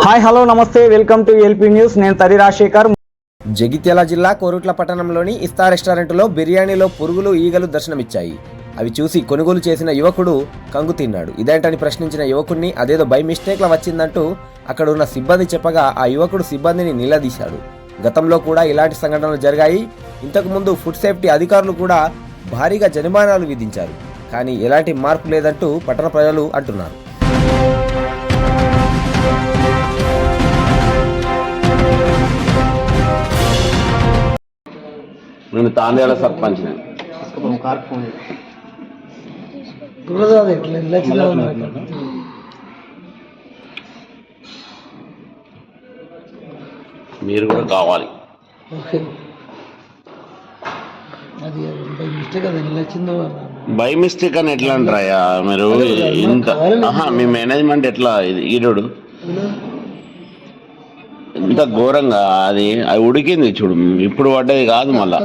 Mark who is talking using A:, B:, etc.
A: Hi hello నమస్తే welcome to LP news. నేను తరి రాజశేఖర్.
B: జగిత్యాల జిల్లా కోరుట్ల పట్టణంలోని ఇస్తా రెస్టారెంట్లో బిర్యానీలో పురుగులు ఈగలు దర్శనమిచ్చాయి. అవి చూసి కొనుగోలు చేసిన యువకుడు కంగు తిన్నాడు. ఇదేంటని ప్రశ్నించిన యువకుడిని అదేదో బై మిస్టేక్లా వచ్చిందంటూ అక్కడ ఉన్న సిబ్బంది చెప్పగా ఆ యువకుడు సిబ్బందిని నిలదీశాడు. గతంలో కూడా ఇలాంటి సంఘటనలు జరిగాయి. ఇంతకుముందు ఫుడ్ సేఫ్టీ అధికారులు కూడా భారీగా జరిమానాలు విధించారు. కానీ ఎలాంటి మార్పు లేదంటూ పట్టణ ప్రజలు అంటున్నారు.
C: నేను తాందేల సర్పంచ్. మీరు కూడా కావాలి. బై మిస్టేక్ అని ఎట్లా అంటారా మీరు? ఇంత మీ మేనేజ్మెంట్ ఎట్లా ఈరోడు ఇంత ఘోరంగా అది ఉడికింది చూడు, ఇప్పుడు పడ్డది కాదు మళ్ళా.